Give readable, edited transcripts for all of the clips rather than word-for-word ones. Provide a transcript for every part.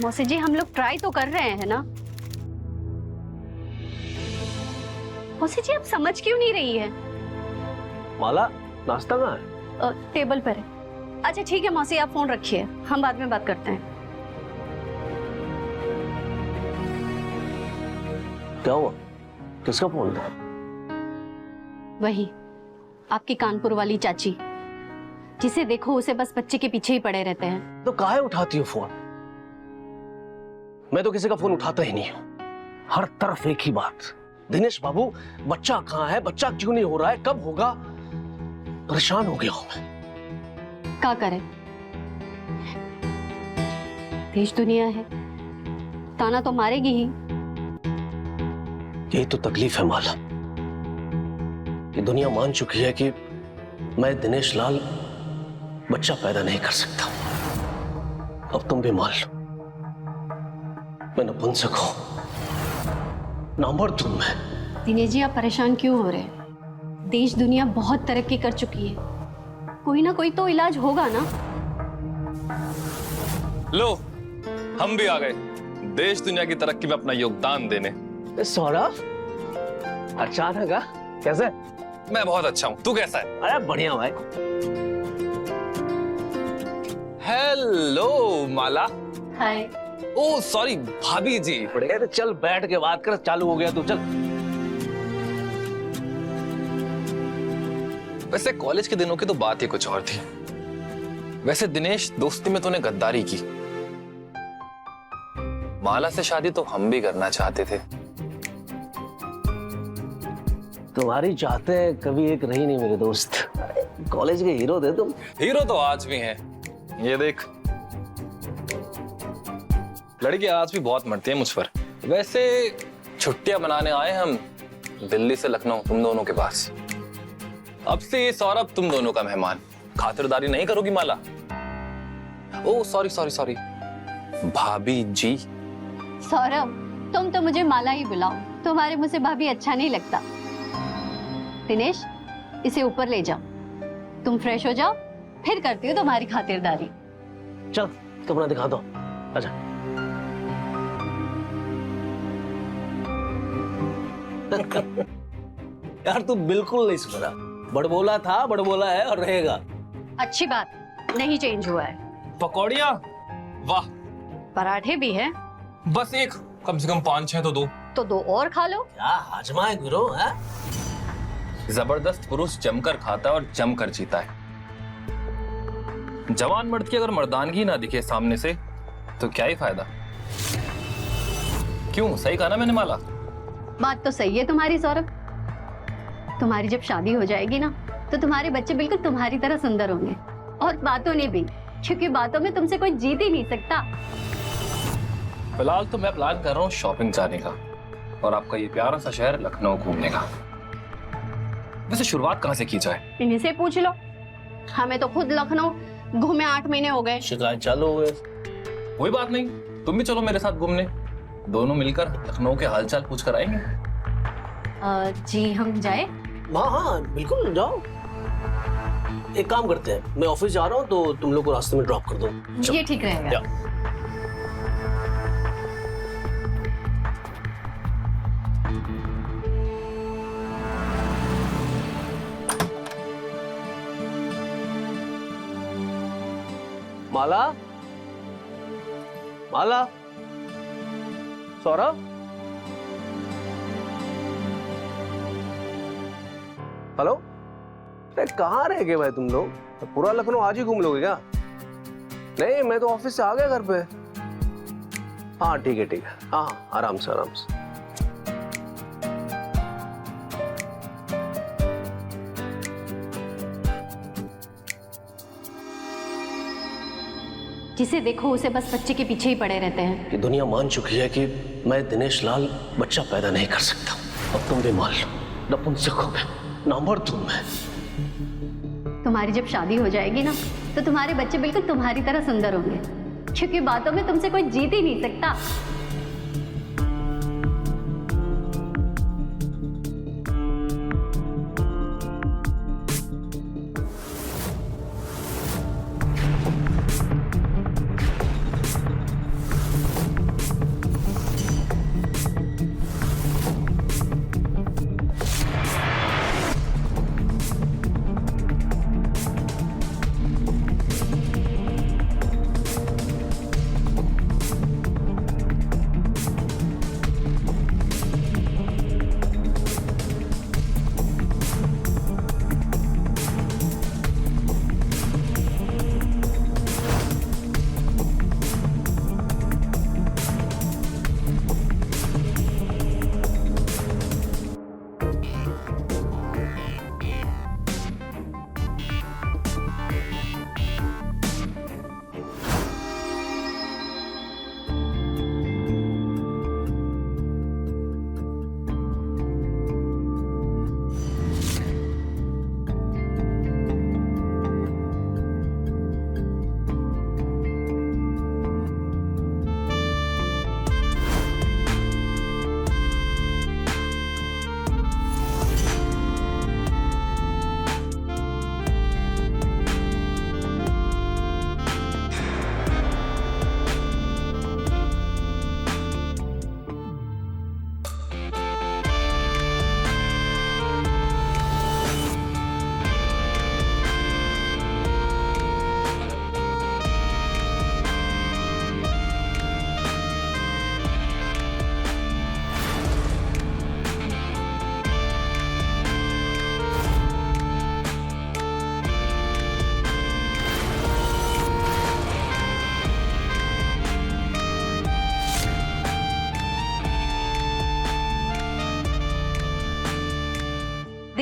मौसी जी हम लोग ट्राई तो कर रहे हैं ना। मौसी जी आप समझ क्यों नहीं रही है? माला नाश्ता कहाँ है? टेबल पर है। अच्छा ठीक है मौसी आप फोन रखिए, हम बाद में बात करते हैं। क्या हुआ? किसका फोन था? वही आपकी कानपुर वाली चाची, जिसे देखो उसे बस बच्चे के पीछे ही पड़े रहते हैं। तो काहे उठाती हो फोन? मैं तो किसी का फोन उठाता ही नहीं हूं। हर तरफ एक ही बात, दिनेश बाबू बच्चा कहाँ है, बच्चा क्यों नहीं हो रहा है, कब होगा? परेशान हो गया हूं मैं। क्या करें, देश दुनिया है, ताना तो मारेगी ही। यही तो तकलीफ है माला, कि दुनिया मान चुकी है कि मैं दिनेश लाल बच्चा पैदा नहीं कर सकता। अब तुम भी मान लो, मैं नपुंसक हूं, नामर्द हूं मैं। दिनेश जी आप परेशान क्यों हो रहे हैं? देश दुनिया बहुत तरक्की कर चुकी है, कोई ना कोई तो इलाज होगा ना। लो हम भी आ गए देश दुनिया की तरक्की में अपना योगदान देने। सौरभ अचानक आ? कैसे? मैं बहुत अच्छा हूँ, तू कैसा है? अरे बढ़िया भाई। हेलो माला। हाय। ओ सॉरी भाभी जी। बढ़िया, तो चल बैठ के बात कर, चालू हो गया तू, चल। वैसे कॉलेज के दिनों की तो बात ही कुछ और थी। वैसे दिनेश दोस्ती में तूने गद्दारी की। माला से शादी तो हम भी करना चाहते थे। तुम्हारी चाहते कभी एक रही नहीं मेरे दोस्त। कॉलेज के हीरो थे तुम। हीरो तो आज भी हैं। ये देख, लड़की आज भी बहुत मरती है मुझ पर। वैसे छुट्टियां मनाने आए हम दिल्ली से लखनऊ तुम दोनों के पास। अब से ये सौरभ तुम दोनों का मेहमान। खातिरदारी नहीं करोगी माला? ओ सॉरी सॉरी सॉरी भाभी जी। सौरभ तुम तो मुझे माला ही बुलाओ, तुम्हारे मुंह से भाभी अच्छा नहीं लगता। दिनेश इसे ऊपर ले जाओ, तुम फ्रेश हो जाओ, फिर करती हो तुम्हारी खातिरदारी। चल कमरा दिखा दो, अच्छा। यार तू बिल्कुल नहीं सुधरा, बड़बोला था, बड़बोला है और रहेगा। अच्छी बात, नहीं चेंज हुआ है। पकौड़ियाँ, वाह। पराठे भी है। बस एक, कम से कम 5-6 तो दो। तो दो और खा लो। क्या हाजमा है गुरु, है? जबरदस्त पुरुष जमकर खाता है और जमकर जीता है। जवान मर्द की अगर मर्दानगी ना दिखे सामने से तो क्या ही फायदा। क्यों, सही कहा ना मैंने माला? बात तो सही है तुम्हारी सौरभ। तुम्हारी जब शादी हो जाएगी ना तो तुम्हारे बच्चे बिल्कुल तुम्हारी तरह सुंदर होंगे, और बातों में भी, क्योंकि बातों में तुमसे कोई जीत ही नहीं सकता। फिलहाल तो मैं प्लान कर रहा हूँ शॉपिंग जाने का, और आपका ये प्यारा सा शहर लखनऊ घूमने का। वैसे शुरुआत कहाँ से की जाए? इन्हीं से पूछ लो, हमें तो खुद लखनऊ घूमे 8 महीने हो गए। शिकायत चालू हो गए। कोई बात नहीं, तुम भी चलो मेरे साथ घूमने, दोनों मिलकर लखनऊ के हालचाल पूछ कर आएंगे। जी हम जाए? हाँ हाँ बिल्कुल जाओ। एक काम करते हैं, मैं ऑफिस जा रहा हूँ तो तुम लोग को रास्ते में ड्रॉप कर दो। ये ठीक रहेगा। माला, माला, सौरभ, हेलो। अरे कहाँ रह गए भाई तुम लोग? पूरा लखनऊ आज ही घूम लोगे क्या? नहीं मैं तो ऑफिस से आ गया घर पे। हाँ ठीक है ठीक है, हाँ आराम से आराम से। जिसे देखो उसे बस बच्चे के पीछे ही पड़े रहते हैं। कि दुनिया मान चुकी है कि मैं दिनेश लाल बच्चा पैदा नहीं कर सकता। अब तुम भी मान लो, नपुंसक हो मैं, नामर्द हूं मैं। तुम्हारी जब शादी हो जाएगी ना तो तुम्हारे बच्चे बिल्कुल तुम्हारी तरह सुंदर होंगे, क्योंकि बातों में तुमसे कोई जीत ही नहीं सकता।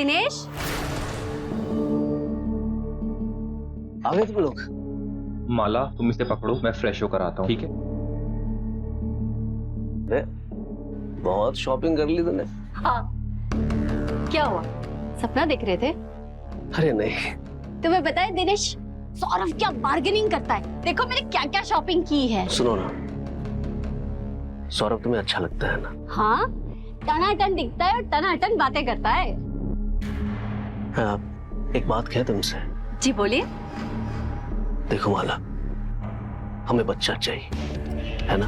दिनेश, आ गए तुम लोग? माला तुम इसे पकड़ो, मैं फ्रेश होकर आता हूँ, ठीक है? अरे, बहुत शॉपिंग कर ली तूने। हाँ, क्या हुआ? सपना देख रहे थे? अरे नहीं। तुम्हें पता है दिनेश, सौरभ क्या बार्गेनिंग करता है। देखो मैंने क्या क्या शॉपिंग की है। सुनो ना, सौरभ तुम्हें अच्छा लगता है ना? हाँ, टनाटन दिखता है और टनाटन बातें करता है। हाँ, एक बात कहे तुमसे। जी बोलिए। देखो माला, हमें बच्चा चाहिए, है ना?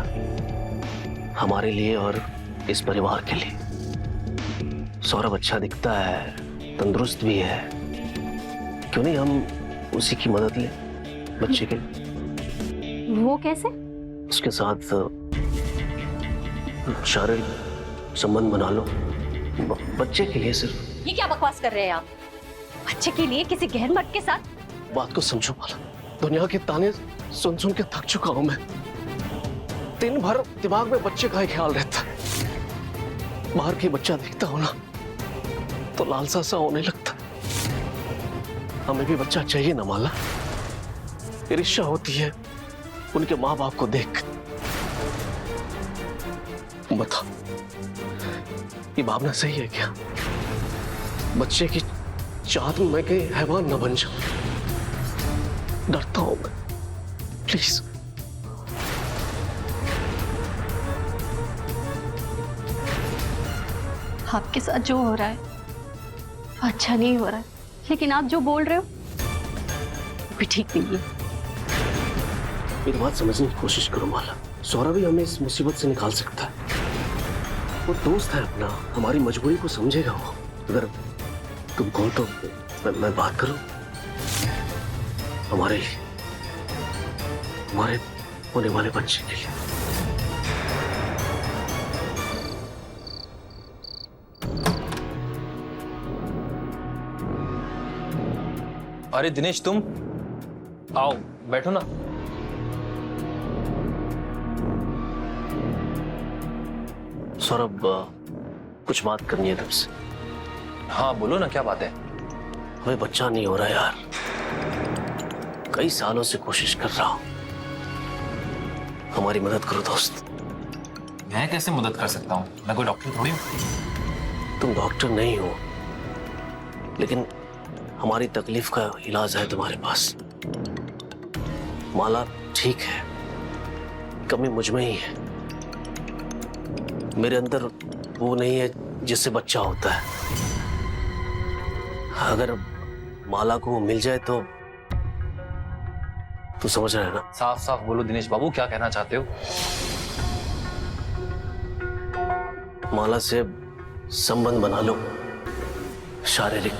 हमारे लिए और इस परिवार के लिए। सौरभ अच्छा दिखता है, तंदुरुस्त भी है, क्यों नहीं हम उसी की मदद ले बच्चे के लिए? वो कैसे? उसके साथ शारीरिक संबंध बना लो, बच्चे के लिए सिर्फ। ये क्या बकवास कर रहे हैं आप? बच्चे के लिए किसी गहर मर्द के साथ? बात को समझो माला, दुनिया के ताने सुन सुन के थक चुका हूं मैं। दिन भर दिमाग में बच्चे का ही ख्याल रहता है। बाहर के बच्चा दिखता हो ना तो लालसा सा होने लगता। हमें भी बच्चा चाहिए ना माला। ईर्ष्या होती है उनके माँ बाप को देख। बता, ये भावना सही है क्या? बच्चे की चाहत में मैं कहीं हैवान न बन जाऊं। डरता हूं मैं, प्लीज। आपके साथ जो हो रहा है वो अच्छा नहीं हो रहा है, लेकिन आप जो बोल रहे हो वो भी ठीक नहीं है। मेरी बात समझने की कोशिश करो माला। सौरभ ही हमें इस मुसीबत से निकाल सकता है। वो दोस्त है अपना, हमारी मजबूरी को समझेगा वो। अगर तुम कहो तो मैं बात करूं हमारे होने वाले बच्चे के लिए। अरे दिनेश, तुम आओ, बैठो ना। सौरभ, कुछ बात करनी है तुमसे। हाँ बोलो ना, क्या बात है? हमें बच्चा नहीं हो रहा यार। कई सालों से कोशिश कर रहा हूं। हमारी मदद करो दोस्त। मैं कैसे मदद कर सकता हूँ? मैं कोई डॉक्टर थोड़ी हूँ। तुम डॉक्टर नहीं हो, लेकिन हमारी तकलीफ का इलाज है तुम्हारे पास। माला ठीक है, कमी मुझ में ही है। मेरे अंदर वो नहीं है जिससे बच्चा होता है। अगर माला को वो मिल जाए तो समझ रहे हैं ना? साफ साफ बोलो दिनेश बाबू, क्या कहना चाहते हो? माला से संबंध बना लो, शारीरिक।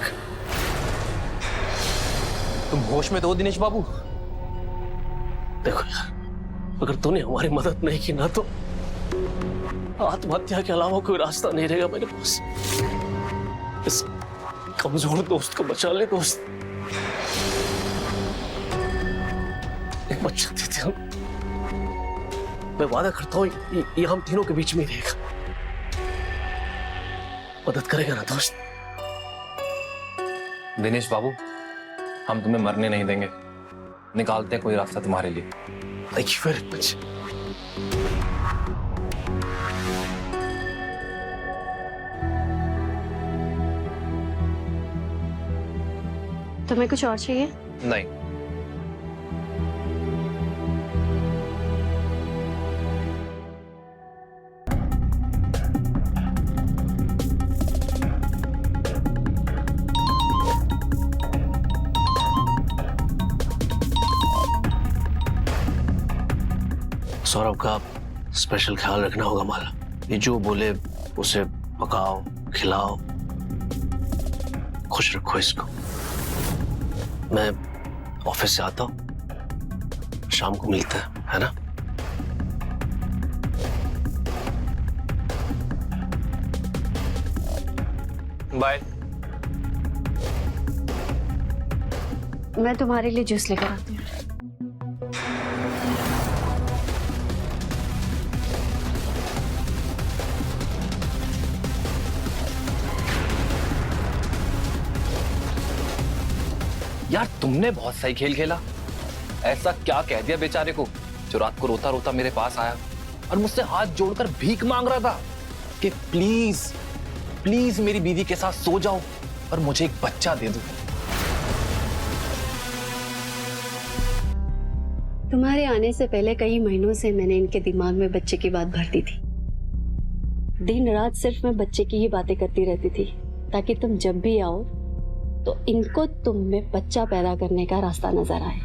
तुम होश में तो हो दिनेश बाबू? देखो यार, अगर तूने हमारी मदद नहीं की ना तो आत्महत्या के अलावा कोई रास्ता नहीं रहेगा मेरे पास। इस कमजोर दोस्त को बचा ले दोस्त। एक बच्चा देते हम। मैं वादा करता हूँ ये हम तीनों के बीच में ही रहेगा। मदद करेगा ना दोस्त? दिनेश बाबू, हम तुम्हें मरने नहीं देंगे। निकालते हैं कोई रास्ता तुम्हारे लिए। Thank you very much. तुम्हें कुछ और चाहिए? नहीं। सौरभ का स्पेशल ख्याल रखना होगा माला। ये जो बोले उसे पकाओ, खिलाओ, खुश रखो इसको। मैं ऑफिस से आता हूँ, शाम को मिलते हैं, है ना? बाय। मैं तुम्हारे लिए जूस लेकर आती हूँ। यार तुमने बहुत सही खेल खेला। ऐसा क्या कह दिया बेचारे को जो रात को रोता रोता मेरे पास आया और मुझसे हाथ जोड़कर भीख मांग रहा था कि प्लीज प्लीज मेरी बीवी के साथ सो जाओ और मुझे एक बच्चा दे दो। तुम्हारे आने से पहले कई महीनों से मैंने इनके दिमाग में बच्चे की बात भर दी थी। दिन रात सिर्फ मैं बच्चे की ही बातें करती रहती थी ताकि तुम जब भी आओ तो इनको तुम में बच्चा पैदा करने का रास्ता नजर आए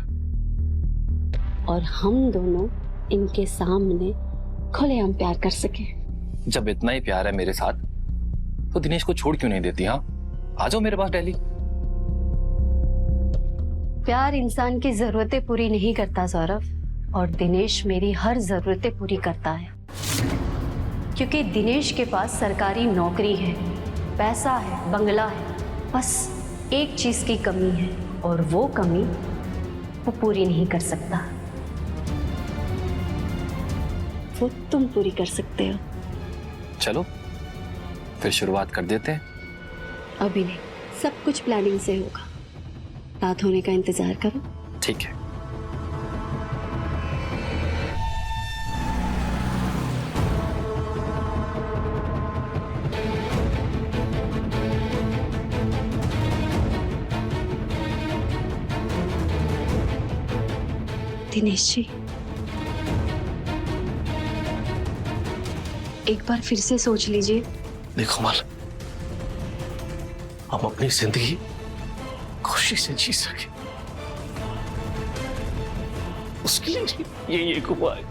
और हम दोनों इनके सामने खुलेआम प्यार कर सके। जब इतना ही प्यार है मेरे साथ तो दिनेश को छोड़ क्यों नहीं देती? हाँ, आ जाओ मेरे पास दिल्ली। प्यार इंसान की जरूरतें पूरी नहीं करता सौरभ, और दिनेश मेरी हर जरूरतें पूरी करता है क्योंकि दिनेश के पास सरकारी नौकरी है, पैसा है, बंगला है। बस एक चीज की कमी है और वो कमी वो पूरी नहीं कर सकता। वो तुम पूरी कर सकते हो। चलो फिर शुरुआत कर देते हैं। अभी नहीं, सब कुछ प्लानिंग से होगा। रात होने का इंतजार करो। ठीक है। दिनेश जी, एक बार फिर से सोच लीजिए। देखो माल, हम अपनी जिंदगी खुशी से जी सके उसके लिए ये उपाय।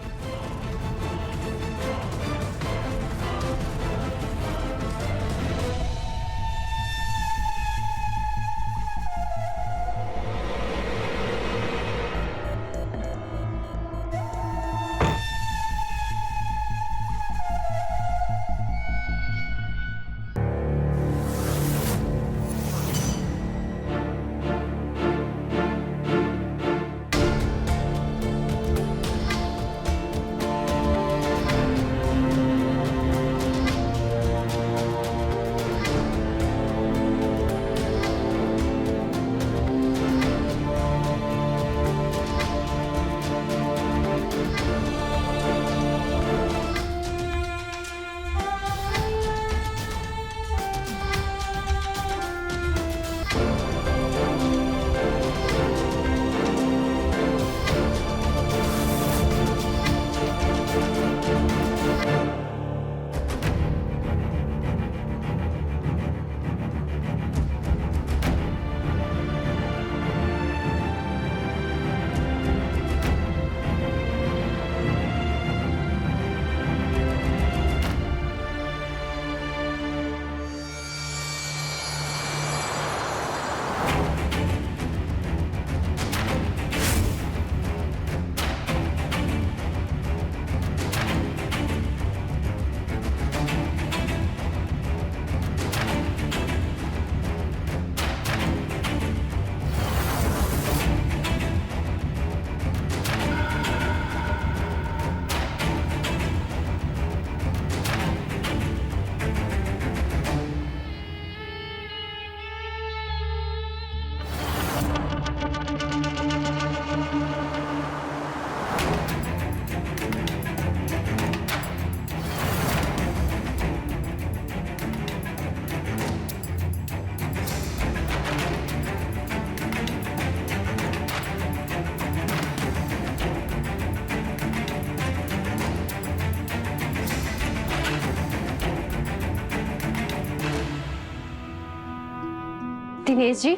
दिनेश जी,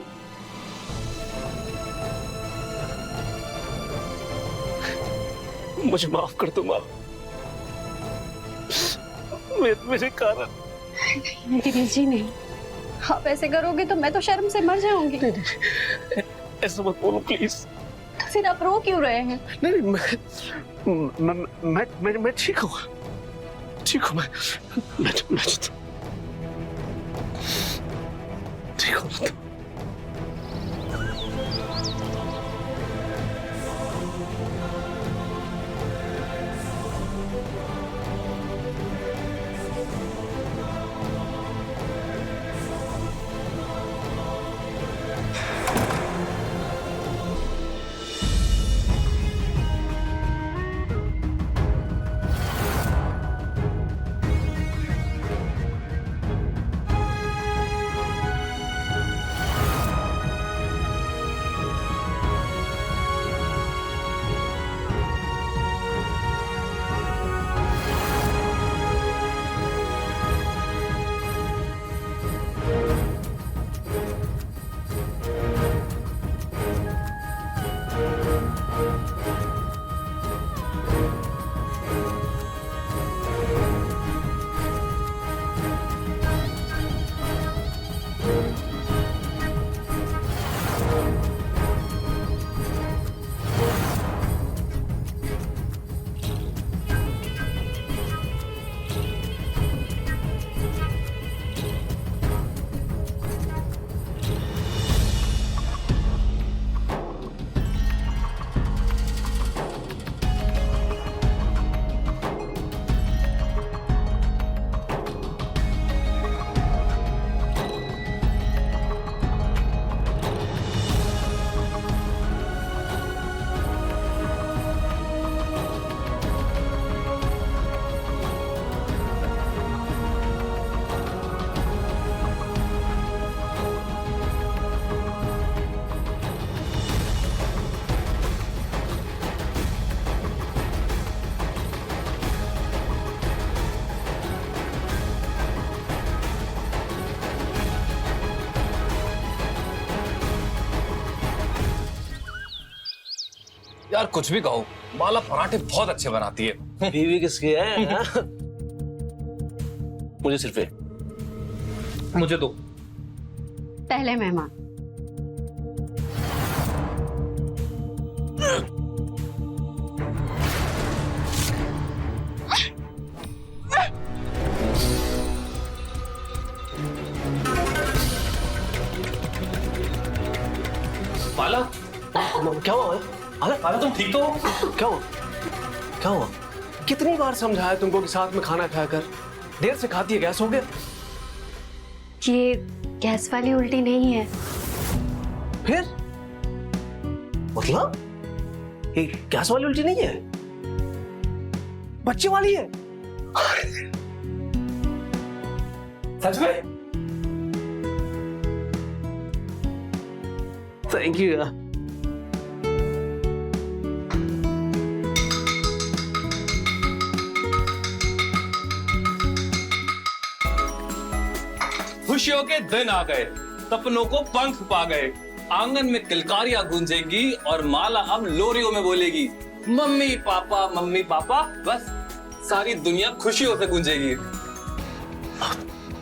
मुझे माफ कर दो माँ, मेरे कारण। दिनेश जी नहीं, आप ऐसे करोगे तो मैं तो शर्म से मर जाऊंगी। ऐसा मत बोलो प्लीज। तो फिर आप रो क्यों रहे हैं? नहीं, मैं ठीक हूँ, ठीक हूँ। मैं ठीक हूँ। यार कुछ भी कहो, माला पराठे बहुत अच्छे बनाती है। बीवी किसकी है? हाँ? मुझे सिर्फ एक। मुझे दो। पहले मेहमान। माला, क्या हुआ? अरे माला तुम ठीक तो हो? क्या हुआ? क्या हुआ? कितनी बार समझाया तुमको कि साथ में खाना खाया कर? देर से खाती है, गैस हो गया। ये गैस वाली उल्टी नहीं है। फिर मतलब ये गैस वाली उल्टी नहीं है, बच्चे वाली है। सच में? थैंक यू यार। खुशियों के दिन आ गए, सपनों को पंख पा गए, आंगन में किलकारियां गूंजेंगी और माला अब लोरियों में बोलेगी मम्मी पापा, बस सारी दुनिया खुशियों से गूंजेगी।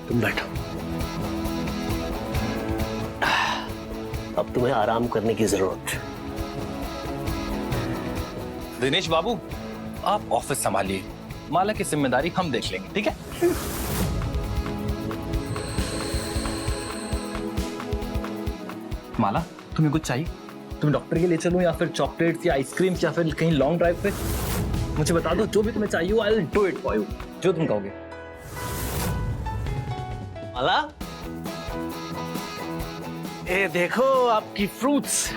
तुम बैठो, अब तुम्हें आराम करने की जरूरत है। दिनेश बाबू, आप ऑफिस संभालिए, माला की जिम्मेदारी हम देख लेंगे, ठीक है? माला, तुम्हें कुछ चाहिए? तुम्हें डॉक्टर के लिए चलूं या फिर चॉकलेट्स या आइसक्रीम या फिर कहीं लॉन्ग ड्राइव पे? मुझे बता दो, जो भी तुम्हें चाहिए I will do it for you, जो तुम कहोगे। माला, ये देखो आपकी फ्रूट्स।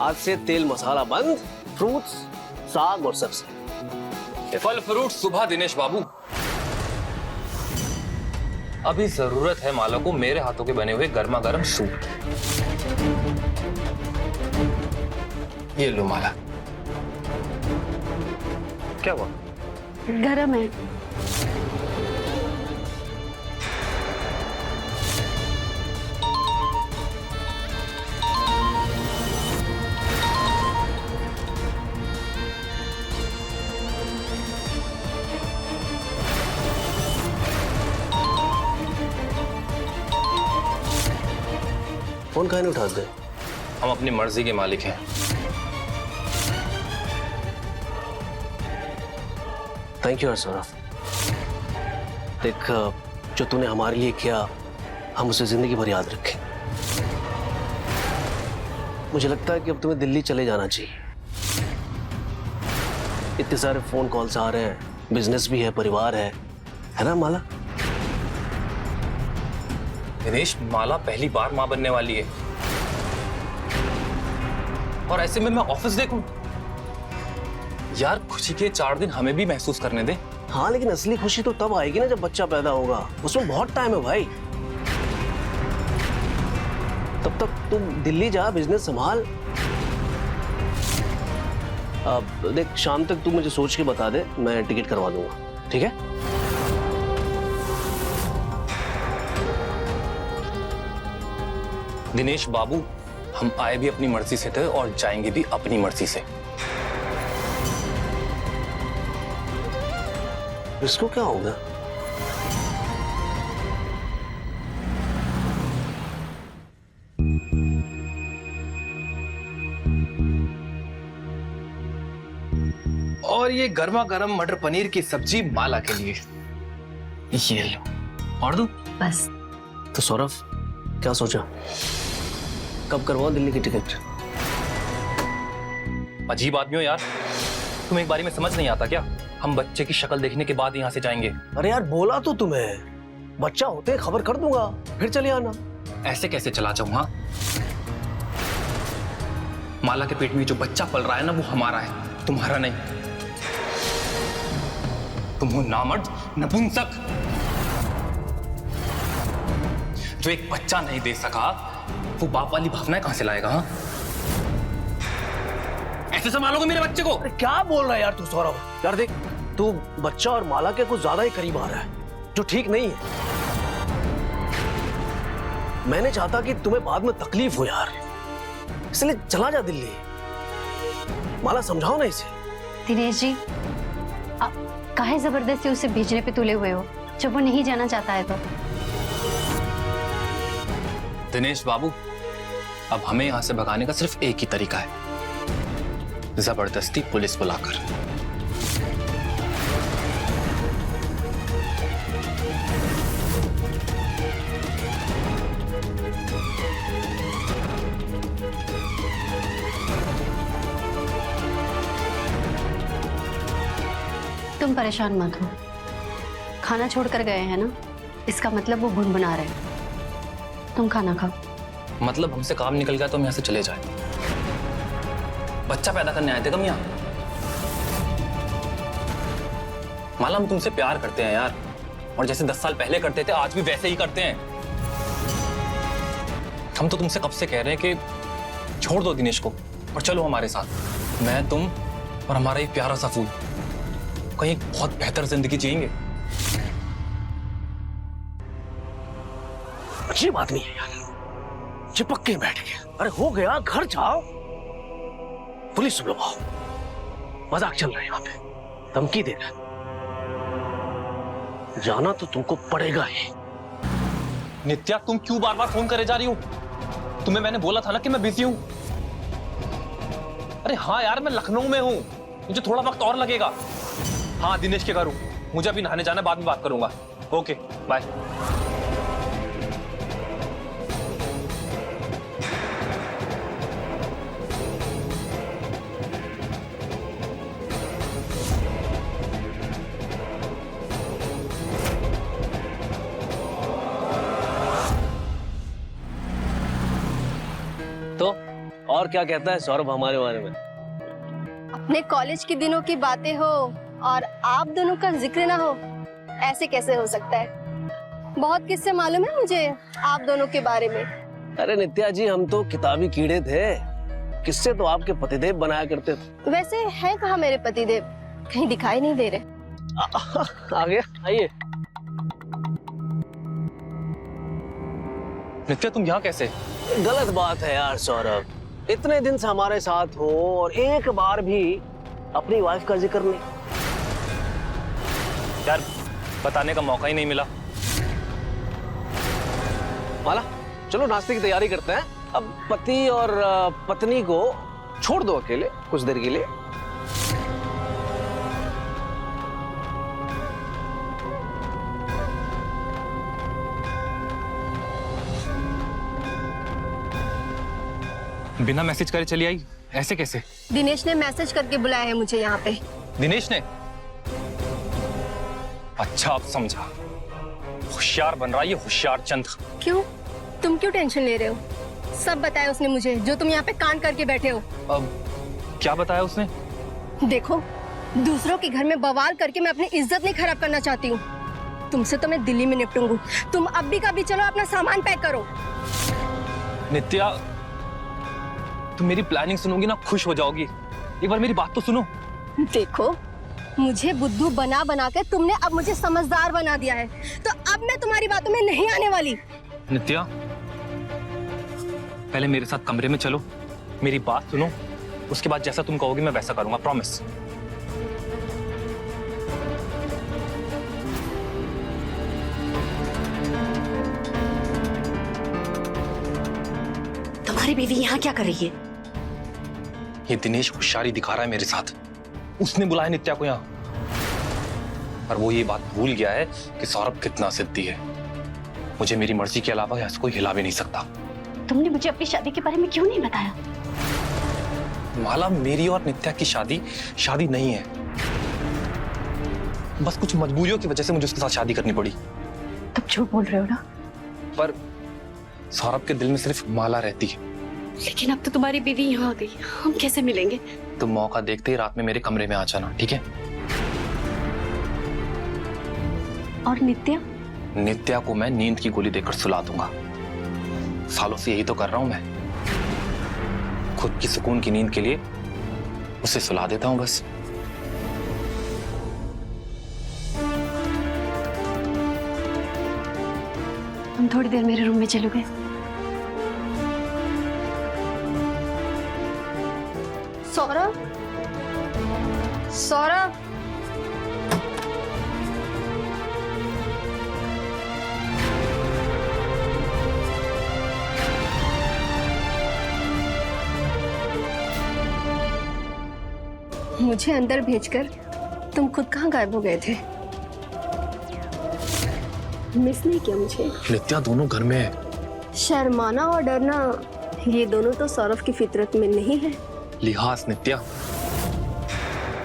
आज से तेल मसाला बंद, फ्रूट्स, साग और सब्जी। फल फ्रूट सुबह दिनेश बाबू। अभी जरूरत है माला को मेरे हाथों के बने हुए गर्मा गर्म सूप। ये लो माला। क्या हुआ? गरम है। फोन काहे नहीं उठाते? हम अपनी मर्जी के मालिक हैं। Thank you Saurabh. देख, जो तूने हमारे लिए किया हम उसे जिंदगी भर याद रखें। मुझे लगता है कि अब तुम्हें दिल्ली चले जाना चाहिए। इतने सारे फोन कॉल्स आ रहे हैं, बिजनेस भी है, परिवार है ना माला? दिनेश, माला पहली बार मां बनने वाली है और ऐसे में मैं ऑफिस देखूं? यार खुशी के 4 दिन हमें भी महसूस करने दे। हाँ, लेकिन असली खुशी तो तब आएगी ना जब बच्चा पैदा होगा। उसमें बहुत टाइम है भाई। तब तक तुम दिल्ली जा, बिजनेस संभाल। अब देख, शाम तक तू मुझे सोच के बता दे, मैं टिकट करवा दूंगा, ठीक है? दिनेश बाबू, हम आए भी अपनी मर्जी से थे और जाएंगे भी अपनी मर्जी से। इसको क्या होगा? और ये गर्मा गर्म मटर पनीर की सब्जी माला के लिए। ये लो। और दूं? बस। तो सौरभ, क्या सोचा? कब करवाओ दिल्ली की टिकट? अजीब आदमी हो यार, तुम एक बारी में समझ नहीं आता क्या? हम बच्चे की शक्ल देखने के बाद यहाँ से जाएंगे। अरे यार, बोला तो तुम्हें, बच्चा होते खबर कर दूंगा, फिर चले आना। ऐसे कैसे चला जाऊं? हाँ, माला के पेट में जो बच्चा पल रहा है ना, वो हमारा है, तुम्हारा नहीं। तुम हो नामर्द, नपुंसक, जो एक बच्चा नहीं दे सका, वो बाप वाली भावनाएं कहां से लाएगा? हाँ, ऐसे संभालोगे मेरे बच्चे को? अरे क्या बोल रहा है यार तू सौरभ? यार देख, तू बच्चा और माला के कुछ ज्यादा ही करीब आ रहा है, जो ठीक नहीं है। मैंने चाहता कि तुम्हें बाद में तकलीफ हो यार, इसलिए चला जा दिल्ली। माला समझाओ ना इसे। दिनेश जी, आप काहे जबरदस्ती उसे भेजने पे तुले हुए हो जब वो नहीं जाना चाहता है तो? दिनेश बाबू, अब हमें यहाँ से भगाने का सिर्फ एक ही तरीका है, जबरदस्ती पुलिस बुलाकर। तुम परेशान मत हो, खाना छोड़कर गए हैं ना, इसका मतलब वो भुनभुना रहे हैं। तुम खाना खाओ। मतलब हमसे काम निकल गया तो हम यहाँ से चले जाए? बच्चा पैदा करने आए थे हम यहाँ? माला, हम तुमसे प्यार करते हैं यार, और जैसे 10 साल पहले करते थे आज भी वैसे ही करते हैं। हम तो तुमसे कब से कह रहे हैं कि छोड़ दो दिनेश को और चलो हमारे साथ। मैं, तुम और हमारा एक प्यारा सा फूल कहीं बहुत बेहतर जिंदगी जिएंगे। अच्छी बात नहीं है यार, चिपक के बैठ गया। अरे हो गया, घर जाओ, पुलिस बुलवाओ। मजाक चल रहा है यहाँ पे, धमकी दे रहा है। जाना तो तुमको पड़ेगा ही। नित्या, तुम क्यों बार बार फोन करे जा रही हो? तुम्हें मैंने बोला था ना कि मैं बिजी हूं। अरे हाँ यार, मैं लखनऊ में हूं, मुझे थोड़ा वक्त और लगेगा। हाँ, दिनेश के घर हूं, मुझे अभी नहाने जाना, बाद में बात करूंगा। Okay bye. तो और क्या कहता है सौरभ हमारे बारे में? अपने कॉलेज के दिनों की बातें हो और आप दोनों का जिक्र ना हो, ऐसे कैसे हो सकता है? बहुत किस्से मालूम है मुझे आप दोनों के बारे में। अरे नित्या जी, हम तो किताबी कीड़े थे, किससे तो आपके पतिदेव बनाया करते थे। वैसे है कहाँ मेरे पतिदेव? कहीं दिखाई नहीं दे रहे। आ गया, आइए। नित्या, तुम यहाँ कैसे? गलत बात है यार सौरभ, इतने दिन से हमारे साथ हो और एक बार भी अपनी वाइफ का जिक्र नहीं। यार, बताने का मौका ही नहीं मिला। माला, चलो नाश्ते की तैयारी करते हैं। अब पति और पत्नी को छोड़ दो अकेले कुछ देर के लिए। बिना मैसेज करे चली आई, ऐसे कैसे? दिनेश ने मैसेज करके बुलाया है मुझे यहाँ पे। दिनेश ने? अच्छा, अब समझा। होशियार बन रहा है ये होशियार चंद। क्यों? तुम क्यों टेंशन ले रहे हो? सब बताया उसने मुझे, जो तुम यहाँ पे कान करके बैठे हो। अब क्या बताया उसने? देखो, दूसरों के घर में बवाल करके मैं अपनी इज्जत नहीं खराब करना चाहती हूँ। तुमसे तो मैं दिल्ली में निपटूंगी। तुम अब भी कभी चलो, अपना सामान पैक करो। नित्या, तुम मेरी प्लानिंग सुनोगी ना, खुश हो जाओगी। एक बार मेरी बात तो सुनो। देखो, मुझे बुद्धू बना बना के तुमने अब मुझे समझदार बना दिया है, तो अब मैं तुम्हारी बातों में नहीं आने वाली। नित्या, पहले मेरे साथ कमरे में चलो, मेरी बात सुनो, उसके बाद जैसा तुम कहोगी मैं वैसा करूंगा, प्रॉमिस। तुम्हारी बीवी यहाँ क्या कर रही है? ये दिनेश होशियारी दिखा रहा है मेरे साथ। उसने बुलाया नित्या को यहाँ, पर वो ये बात भूल गया है कि सौरभ कितना जिद्दी है। मुझे मेरी मर्जी के अलावा यहाँ से कोई हिला भी नहीं सकता। तुमने मुझे अपनी शादी के बारे में क्यों नहीं बताया? माला, मेरी और नित्या की शादी नहीं है। बस कुछ मजबूरियों की वजह से मुझे उसके साथ शादी करनी पड़ी। तुम झूठ बोल रहे हो ना? पर सौरभ के दिल में सिर्फ माला रहती है। लेकिन अब तो तुम्हारी बीवी यहाँ आ गई, हम कैसे मिलेंगे? तुम मौका देखते ही रात में मेरे कमरे में आ जाना, ठीक है? और नित्या? नित्या को मैं नींद की गोली देकर सुला दूंगा। सालों से यही तो कर रहा हूं मैं। खुद की सुकून की नींद के लिए उसे सुला देता हूं बस। तुम थोड़ी देर मेरे रूम में चलोगे? सौरभ, सौरभ, मुझे अंदर भेजकर तुम खुद कहाँ गायब हो गए थे? मिस नहीं किया मुझे? नित्या दोनों घर में है। शर्माना और डरना ये दोनों तो सौरभ की फितरत में नहीं है। लिहाज नित्या,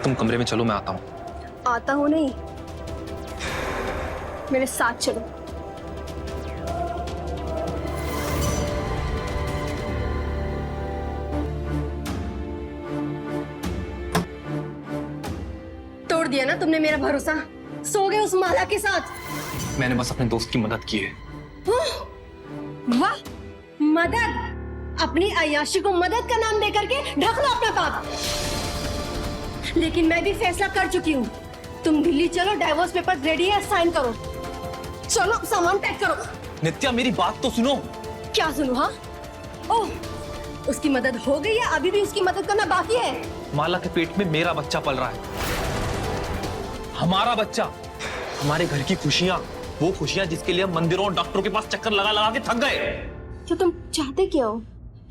तुम कमरे में चलो, मैं आता हूँ। आता हूँ नहीं, मेरे साथ चलो। तोड़ दिया ना तुमने मेरा भरोसा, सो गए उस माला के साथ। मैंने बस अपने दोस्त की मदद की है। वाह, मदद! अपनी अय्याशी को मदद का नाम देकर के ढक लो अपना पाप। लेकिन मैं भी फैसला कर चुकी हूँ। तुम दिल्ली चलो, डाइवोर्स पेपर रेडी है, साइन करो। चलो सामान पैक करो। नित्या मेरी बात तो सुनो। क्या सुनो? हाँ, ओह, उसकी मदद हो गई है, अभी भी उसकी मदद करना बाकी है। माला के पेट में मेरा बच्चा पल रहा है, हमारा बच्चा, हमारे घर की खुशियां, वो खुशियां जिसके लिए हम मंदिरों और डॉक्टरों के पास चक्कर लगा लगा के थक गए। तो तुम चाहते क्या हो?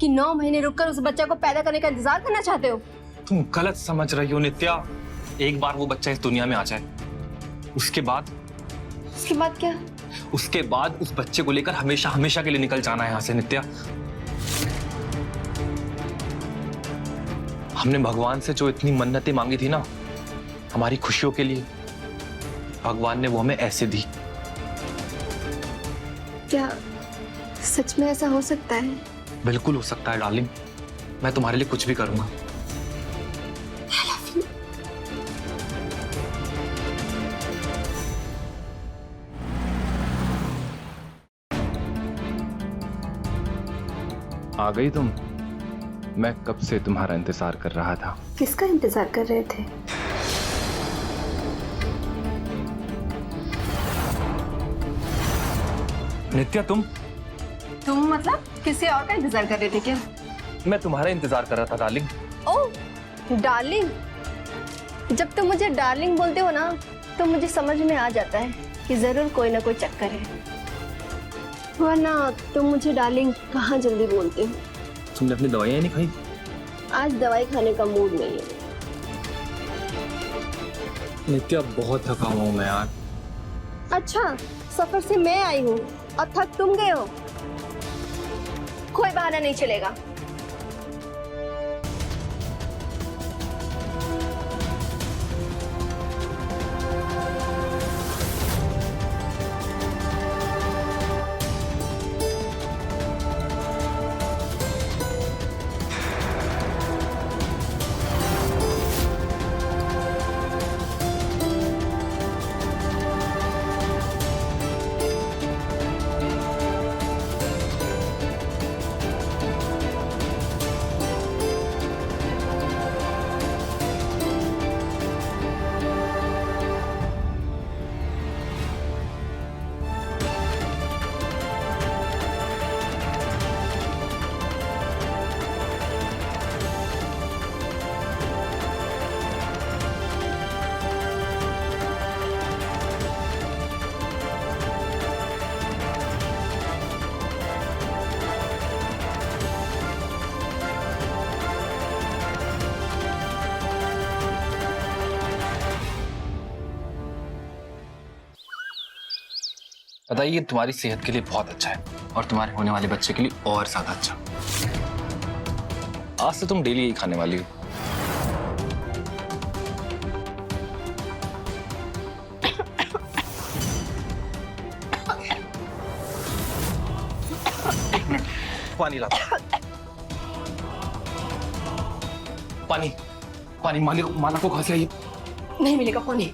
कि 9 महीने रुककर उस बच्चा को पैदा करने का इंतजार करना चाहते हो? तुम गलत समझ रही हो नित्या। एक बार वो बच्चा इस दुनिया में आ जाए, उसके बाद क्या? उसके बाद उस बच्चे को लेकर हमेशा हमेशा के लिए निकल जाना है यहाँ से नित्या। हमने भगवान से जो इतनी मन्नतें मांगी थी ना हमारी खुशियों के लिए, भगवान ने वो हमें ऐसे दी। क्या सच में ऐसा हो सकता है? बिल्कुल हो सकता है डार्लिंग, मैं तुम्हारे लिए कुछ भी करूंगा। आ गई तुम? मैं कब से तुम्हारा इंतजार कर रहा था। किसका इंतजार कर रहे थे? नित्या तुम मतलब किसी और का इंतजार कर रहे थे क्या? मैं तुम्हारा इंतजार कर रहा था डार्लिंग। ओह डार्लिंग, जब तुम मुझे डार्लिंग बोलते हो ना तो मुझे समझ में आ जाता है कि जरूर कोई ना कोई चक्कर है, वरना तुम मुझे डार्लिंग कहाँ जल्दी बोलते हो। तुमने अपनी दवाइयाँ नहीं खाई? आज दवाई खाने का मूड नहीं है। नित्या बहुत थका हुआ हूँ मैं यार। अच्छा, सफर से मैं आई हूँ और थक तुम गए हो? कोई बहाना नहीं चलेगा। बताइए, तुम्हारी सेहत के लिए बहुत अच्छा है और तुम्हारे होने वाले बच्चे के लिए और ज्यादा अच्छा। आज से तुम डेली यही खाने वाली हो। पानी ला। पानी पानी, माला को खांसी आई। नहीं मिलेगा पानी।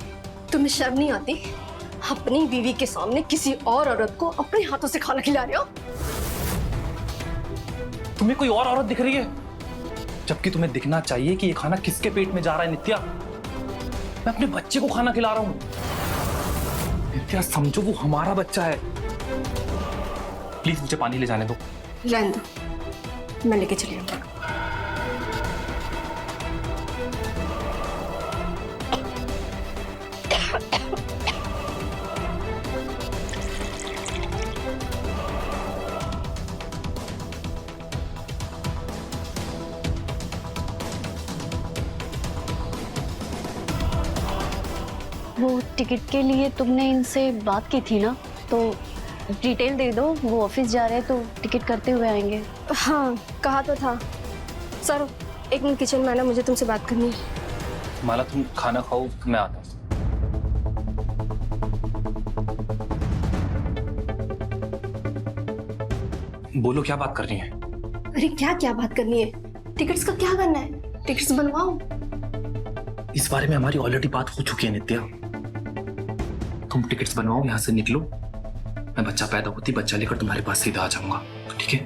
तुम्हें शर्म नहीं आती? अपनी बीवी के सामने किसी और औरत को अपने हाथों से खाना खिला रहे हो? तुम्हें कोई और औरत दिख रही है, जबकि तुम्हें दिखना चाहिए कि ये खाना किसके पेट में जा रहा है। नित्या, मैं अपने बच्चे को खाना खिला रहा हूं। नित्या समझो, वो हमारा बच्चा है। प्लीज मुझे पानी ले जाने दो। रहने दो, मैं लेके चली आऊंगा। वो टिकट के लिए तुमने इनसे बात की थी ना, तो डिटेल दे दो। वो ऑफिस जा रहे हैं तो टिकट करते हुए आएंगे। हाँ कहा तो था। सर एक मिनट किचन में आना, मुझे तुमसे बात करनी है। माला तुम खाना खाओ, मैं आता हूँ। बोलो क्या बात करनी है? अरे क्या क्या बात करनी है? टिकट्स का क्या करना है? टिकट्स बनवाओ। इस बारे में हमारी ऑलरेडी बात हो चुकी है नित्या। तुम टिकट्स बनवाओ, यहाँ से निकलो। मैं बच्चा पैदा होती बच्चा लेकर तुम्हारे पास सीधा आ जाऊंगा, ठीक है?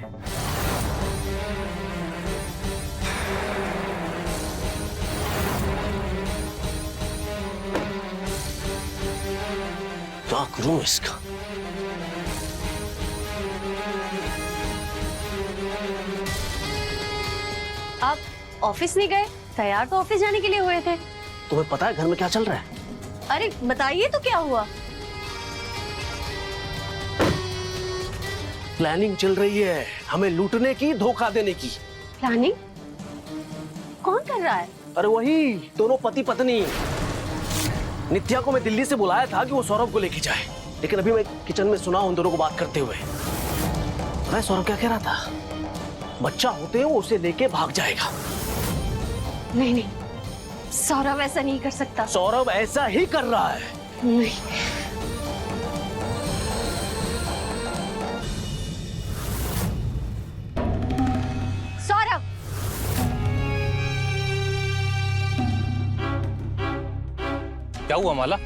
क्या करूं इसका? आप ऑफिस नहीं गए? तैयार तो ऑफिस जाने के लिए हुए थे। तुम्हें पता है घर में क्या चल रहा है? अरे बताइए तो क्या हुआ? प्लानिंग चल रही है हमें लूटने की, धोखा देने की। प्लानिंग? कौन कर रहा है? अरे वही दोनों पति पत्नी। नित्या को मैं दिल्ली से बुलाया था कि वो सौरभ को लेके जाए, लेकिन अभी मैं किचन में सुना उन दोनों को बात करते हुए। अरे सौरभ क्या कह रहा था? बच्चा होते हैं वो उसे लेके भाग जाएगा। नहीं नहीं, सौरभ ऐसा नहीं कर सकता। सौरभ ऐसा ही कर रहा है। नहीं। सौरभ, क्या हुआ माला?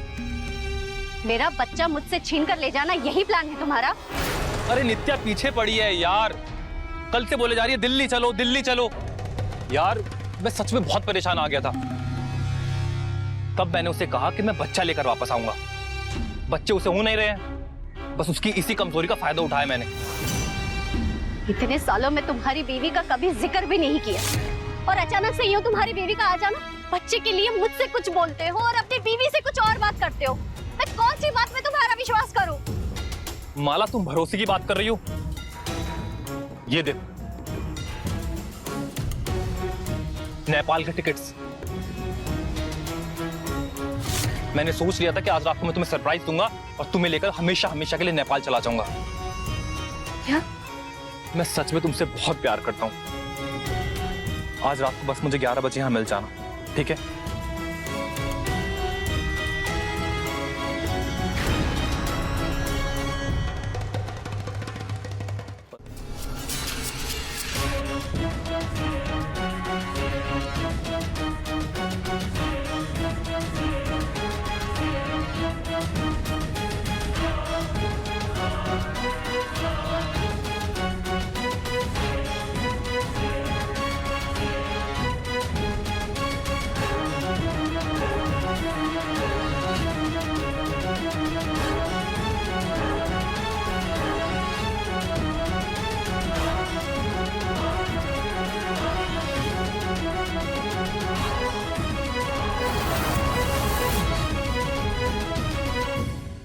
मेरा बच्चा मुझसे छीन कर ले जाना, यही प्लान है तुम्हारा? अरे नित्या पीछे पड़ी है यार, कल से बोले जा रही है दिल्ली चलो दिल्ली चलो। यार मैं सच में बहुत परेशान आ गया था। तब मैंने उसे कहा कि मैं बच्चा लेकर वापस आऊंगा। बच्चे उसे हो नहीं रहे हैं, बस उसकी इसी कमजोरी का फायदा उठाया मैंने। इतने सालों में तुम्हारी बीवी का कभी जिक्र भी नहीं किया, और अचानक से यूं तुम्हारी बीवी का आ जाना। बच्चे के लिए मुझसे कुछ बोलते हो और अपनी बीवी से कुछ और बात करते हो। मैं कौन सी बात में तुम्हारा विश्वास करूं? माला तुम भरोसे की बात कर रही हो? ये देख, नेपाल के टिकट्स। मैंने सोच लिया था कि आज रात को मैं तुम्हें सरप्राइज दूंगा और तुम्हें लेकर हमेशा हमेशा के लिए नेपाल चला जाऊंगा। क्या? मैं सच में तुमसे बहुत प्यार करता हूं। आज रात को बस मुझे 11 बजे यहां मिल जाना, ठीक है?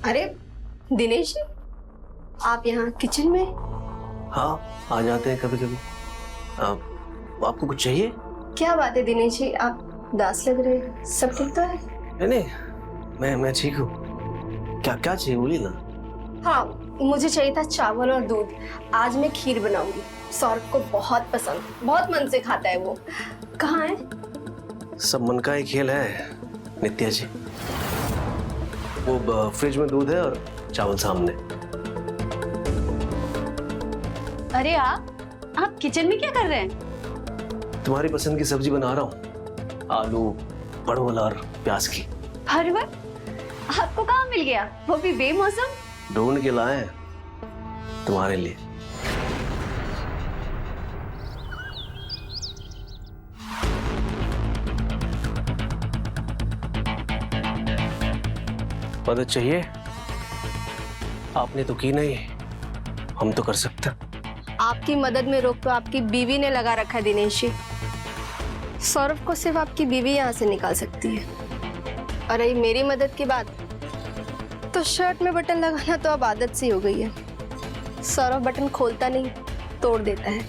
अरे दिनेश जी, आप यहाँ किचन में? हाँ आ जाते हैं कभी कभी। आपको कुछ चाहिए? क्या बात है दिनेश जी, आप उदास लग रहे हैं। सब ठीक तो है? नहीं नहीं, मैं ठीक हूँ। क्या क्या चाहिए बोलिए ना। हाँ मुझे चाहिए था चावल और दूध। आज मैं खीर बनाऊंगी, सौरभ को बहुत पसंद, बहुत मन से खाता है वो। कहाँ है? सब मन का ही खेल है नित्या जी। वो फ्रिज में दूध है और चावल सामने। अरे आप किचन में क्या कर रहे हैं? तुम्हारी पसंद की सब्जी बना रहा हूँ, आलू परवल और प्याज की। परवल? आपको कहाँ मिल गया, वो भी बेमौसम? ढूंढ के लाए हैं तुम्हारे लिए। मदद चाहिए? आपने तो की नहीं, हम तो कर सकते। आपकी मदद में रोक तो आपकी बीवी ने लगा रखा है दिनेश जी। सौरभ को सिर्फ आपकी बीवी यहाँ से निकाल सकती है। और रही मेरी मदद की बात, तो शर्ट में बटन लगाना तो अब आदत सी हो गई है। सौरभ बटन खोलता नहीं, तोड़ देता है।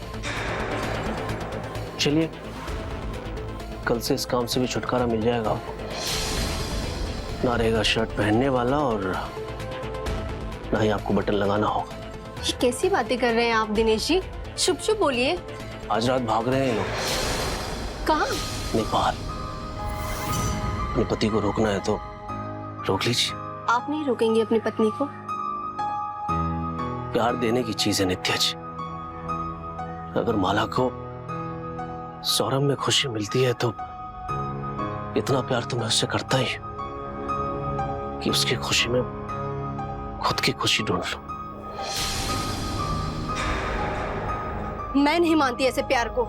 चलिए, कल से इस काम से भी छुटकारा मिल जाएगा आपको। ना रहेगा शर्ट पहनने वाला और ना ही आपको बटन लगाना होगा। ये कैसी बातें कर रहे हैं आप दिनेश जी? शुभ शुभ बोलिए। आज रात भाग रहे हैं ये लोग कहाँ? नेपाल। अपने पति को रोकना है तो रोक लीजिए। आप नहीं रोकेंगे अपनी पत्नी को? प्यार देने की चीज है नित्या जी। अगर माला को सौरभ में खुशी मिलती है तो इतना प्यार तो मैं उससे करता ही कि उसकी खुशी में खुद की खुशी ढूंढ लूं। मैं नहीं मानती ऐसे प्यार को।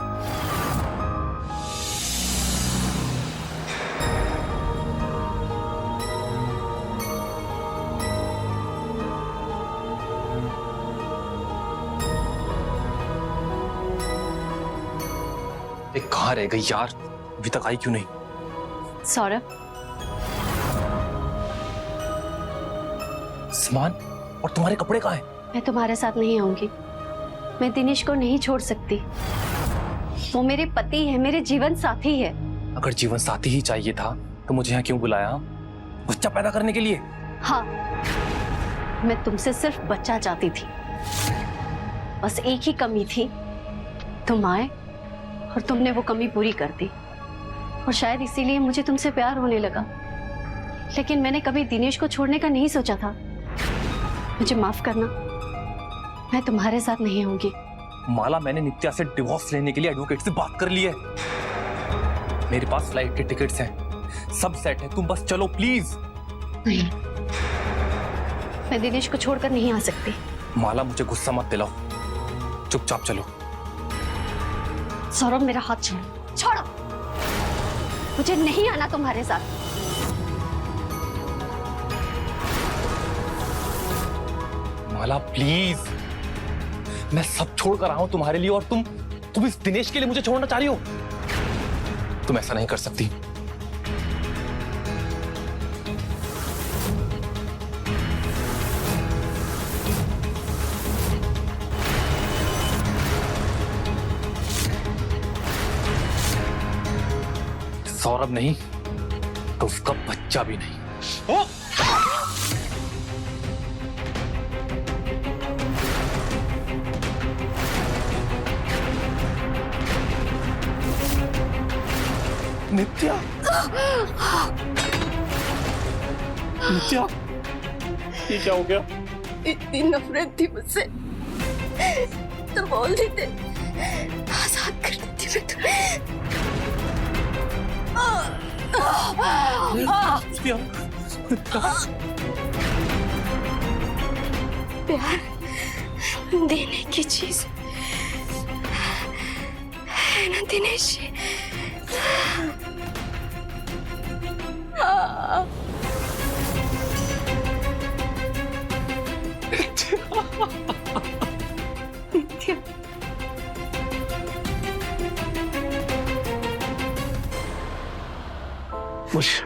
एक कहाँ रह गई यार, अभी तक आई क्यों नहीं? सौरभ, सामान और तुम्हारे कपड़े कहाँ हैं? मैं तुम्हारे साथ नहीं आऊंगी। मैं दिनेश को नहीं छोड़ सकती। वो मेरे पति है, मेरे जीवन साथी है। अगर जीवन साथी ही चाहिए था तो मुझे यहाँ क्यों बुलाया? बच्चा पैदा करने के लिए? हाँ, मैं तुमसे सिर्फ बच्चा चाहती थी। बस एक ही कमी थी, तुम आए और तुमने वो कमी पूरी कर दी। और शायद इसीलिए मुझे तुमसे प्यार होने लगा। लेकिन मैंने कभी दिनेश को छोड़ने का नहीं सोचा था। मुझे माफ करना, मैं तुम्हारे साथ नहीं होंगी। माला, मैंने नित्या से डिवोर्स लेने के लिए एडवोकेट से बात कर ली है। मेरे पास फ्लाइट के टिकट्स हैं, सब सेट है। तुम बस चलो प्लीज। नहीं, मैं दिनेश को छोड़कर नहीं आ सकती। माला, मुझे गुस्सा मत दिलाओ, चुपचाप चलो। सौरभ, मेरा हाथ छोड़ो। छोड़ो, मुझे नहीं आना तुम्हारे साथ। माला प्लीज, मैं सब छोड़ कर आया हूं तुम्हारे लिए और तुम इस दिनेश के लिए मुझे छोड़ना चाह रही हो? तुम ऐसा नहीं कर सकती। सौरभ नहीं तो उसका बच्चा भी नहीं। ओ! नित्या, नित्या, ये क्या हो गया? इतनी नफरत थी मुझसे तो बोल देते, आजाद कर देती मैं तुम्हें। प्यार देने की चीज है ना दिनेश जी? मुझे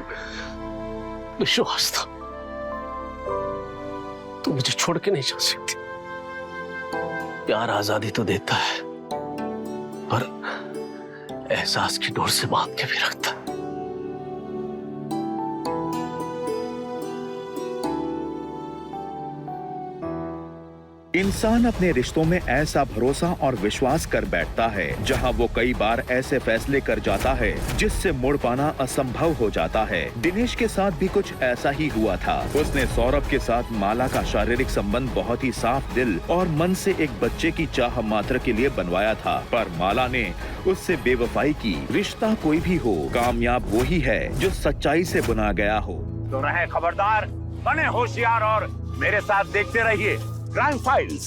विश्वास था तू मुझे छोड़ के नहीं जा सकती। प्यार आजादी तो देता है पर एहसास की डोर से बांध के भी रखता है। इंसान अपने रिश्तों में ऐसा भरोसा और विश्वास कर बैठता है जहां वो कई बार ऐसे फैसले कर जाता है जिससे मुड़ पाना असंभव हो जाता है। दिनेश के साथ भी कुछ ऐसा ही हुआ था। उसने सौरभ के साथ माला का शारीरिक संबंध बहुत ही साफ दिल और मन से एक बच्चे की चाह मात्र के लिए बनवाया था, पर माला ने उससे बेवफाई की। रिश्ता कोई भी हो, कामयाब वो ही है जो सच्चाई से बुना गया हो। तो रहे खबरदार, बने होशियार और मेरे साथ देखते रहिए क्राइम फाइल्स।